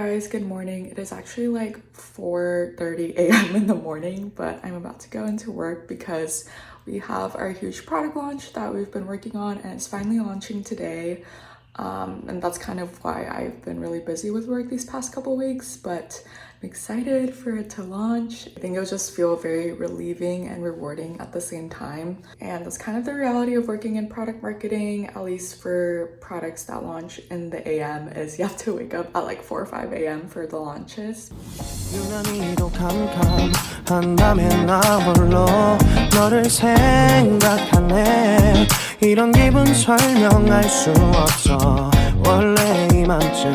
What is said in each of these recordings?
Guys, good morning. It is actually like 4:30 a.m. in the morning, but I'm about to go into work because we have our huge product launch that we've been working on and it's finally launching today. And that's kind of why I've been really busy with work these past couple weeks, but I'm excited for it to launch. I think it'll just feel very relieving and rewarding at the same time. And that's kind of the reality of working in product marketing, at least for products that launch in the AM, is you have to wake up at like 4 or 5 a.m. for the launches. 이런 기분 설명할 수 없어 원래 이맘쯤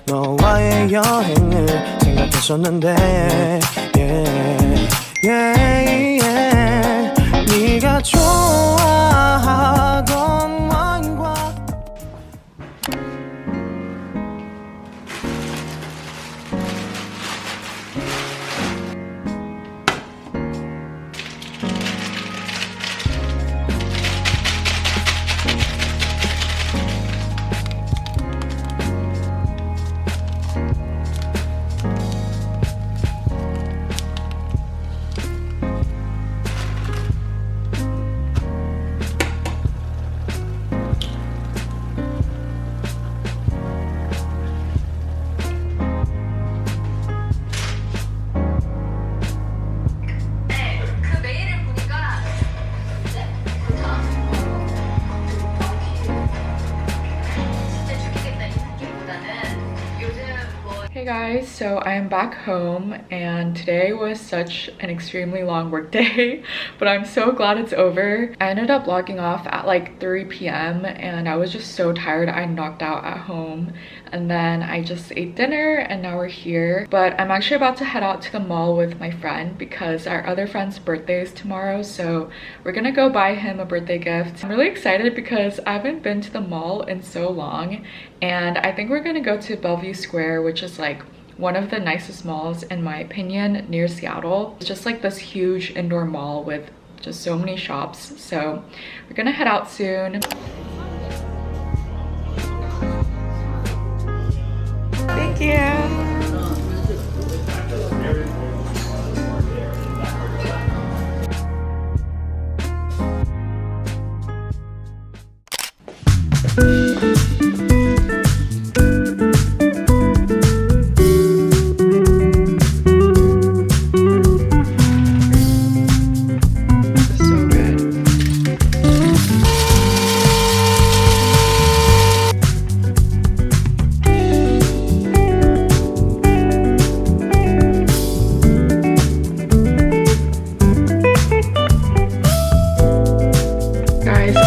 너와의 여행을 생각했었는데 네가 좋아하던 와인과 Hey guys, so I am back home and today was such an extremely long work day, but I'm so glad it's over. I ended up logging off at like 3 p.m. and I was just so tired I knocked out at home, and then I just ate dinner and now we're here. But I'm actually about to head out to the mall with my friend because our other friend's birthday is tomorrow, so we're gonna go buy him a birthday gift. I'm really excited because I haven't been to the mall in so long, and I think we're gonna go to Bellevue Square, which is like one of the nicest malls in my opinion near Seattle. It's just like this huge indoor mall with just so many shops, so we're gonna head out soon. Thank you.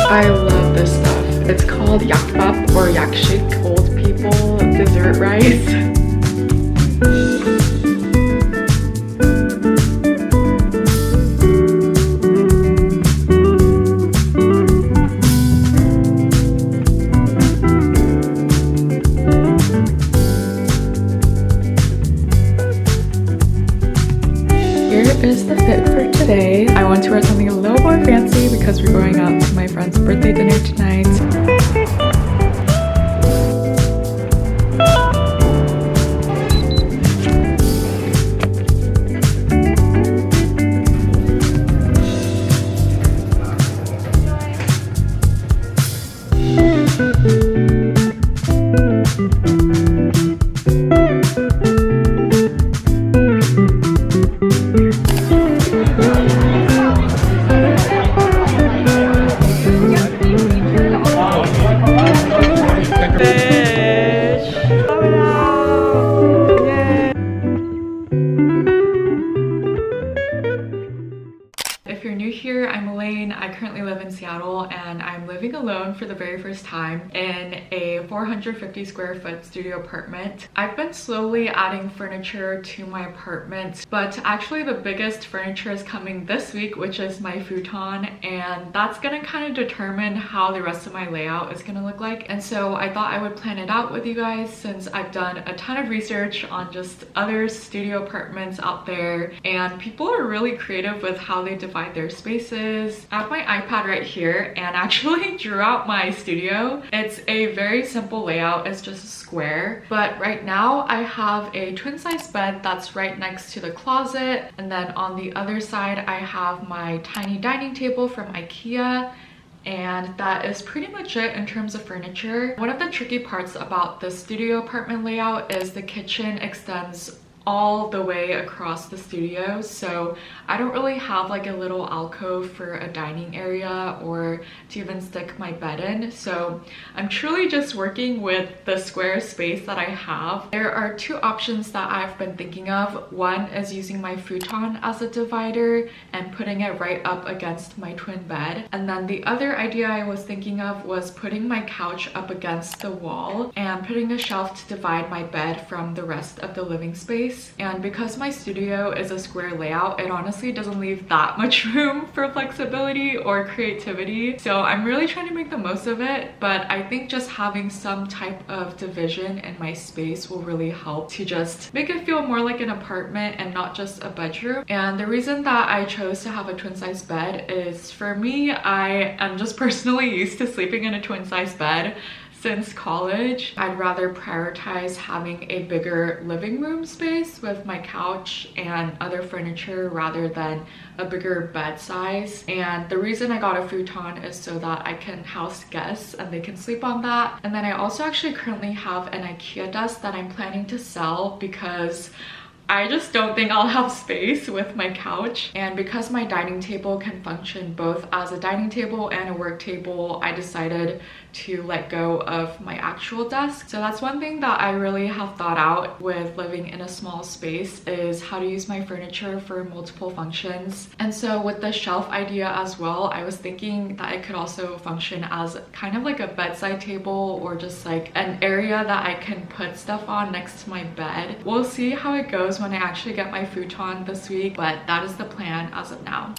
I love this stuff. It's called yakbap or yakshik, old people dessert rice. Is the fit for today. I want to wear something a little more fancy because we're going out to my friend's birthday dinner tonight. If you're new here, I'm Elaine. I currently live in Seattle and I'm living alone for the very first time in a 450 square foot studio apartment. I've been slowly adding furniture to my apartment, but actually the biggest furniture is coming this week, which is my futon, and that's gonna kind of determine how the rest of my layout is gonna look like. And so I thought I would plan it out with you guys since I've done a ton of research on just other studio apartments out there, and people are really creative with how they divide their spaces. I have my iPad right here, and actually actually drew out my studio. It's a very simple layout. It's just a square. But right now I have a twin size bed that's right next to the closet. And then on the other side, I have my tiny dining table from IKEA. And that is pretty much it in terms of furniture. One of the tricky parts about the studio apartment layout is the kitchen extends all the way across the studio, so I don't really have like a little alcove for a dining area or to even stick my bed in, so I'm truly just working with the square space that I have. There are two options that I've been thinking of. One is using my futon as a divider and putting it right up against my twin bed, and then the other idea I was thinking of was putting my couch up against the wall and putting a shelf to divide my bed from the rest of the living space. And because my studio is a square layout, it honestly doesn't leave that much room for flexibility or creativity. So I'm really trying to make the most of it, but I think just having some type of division in my space will really help to just make it feel more like an apartment and not just a bedroom. And the reason that I chose to have a twin size bed is, for me, I am just personally used to sleeping in a twin size bed since college. I'd rather prioritize having a bigger living room space with my couch and other furniture rather than a bigger bed size. And the reason I got a futon is so that I can house guests and they can sleep on that. And then I also actually currently have an IKEA desk that I'm planning to sell because I just don't think I'll have space with my couch. And because my dining table can function both as a dining table and a work table, I decided to let go of my actual desk. So that's one thing that I really have thought out with living in a small space, is how to use my furniture for multiple functions. And so with the shelf idea as well, I was thinking that it could also function as kind of like a bedside table or just like an area that I can put stuff on next to my bed. We'll see how it goes when I actually get my futon this week, but that is the plan as of now.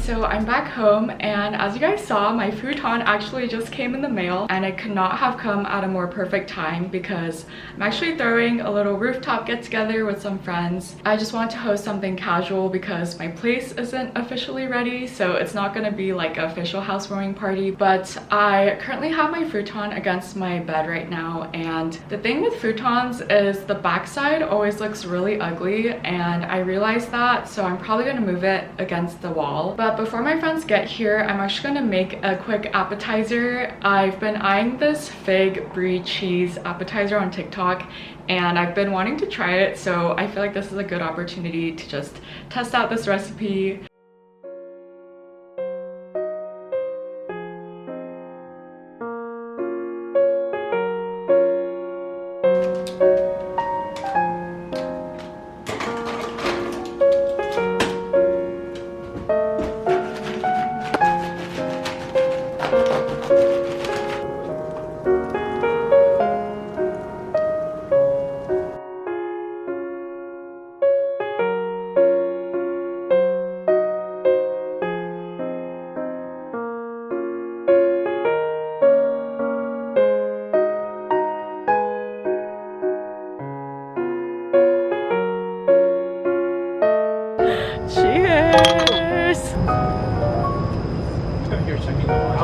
So I'm back home, and as you guys saw, my futon actually just came in the mail, and it could not have come at a more perfect time because I'm actually throwing a little rooftop get together with some friends. I just want to host something casual because my place isn't officially ready, so it's not going to be like an official housewarming party. But I currently have my futon against my bed right now, and the thing with futons is the backside always looks really ugly, and I realized that, so I'm probably going to move it against the wall. But before my friends get here, I'm actually going to make a quick appetizer. I've been eyeing this fig brie cheese appetizer on TikTok, and I've been wanting to try it, so I feel like this is a good opportunity to just test out this recipe. Cheers! You're checking the watch.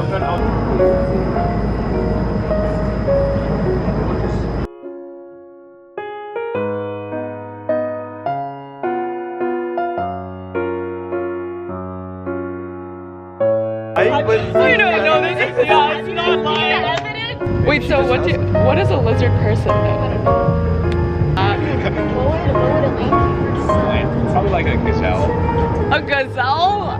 I don't know this. Yeah, it's not lying. Wait, so what is a lizard person though? Probably like a gazelle. A gazelle?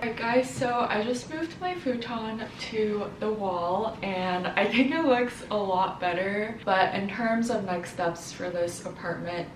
Alright guys, so I just moved my futon to the wall and I think it looks a lot better, but in terms of next steps for this apartment,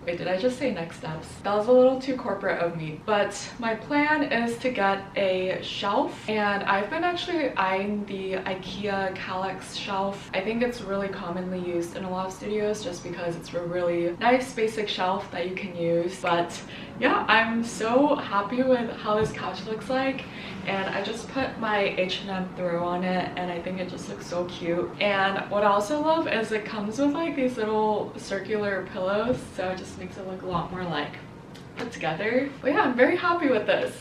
wait, did I just say next steps? That was a little too corporate of me. But my plan is to get a shelf, and I've been actually eyeing the IKEA Kallax shelf. I think it's really commonly used in a lot of studios just because it's a really nice basic shelf that you can use. But yeah, I'm so happy with how this couch looks like, and I just put my H&M throw on it and I think it just looks so cute. And what I also love is it comes with like these little circular pillows, so it just makes it look a lot more like put together. But yeah, I'm very happy with this.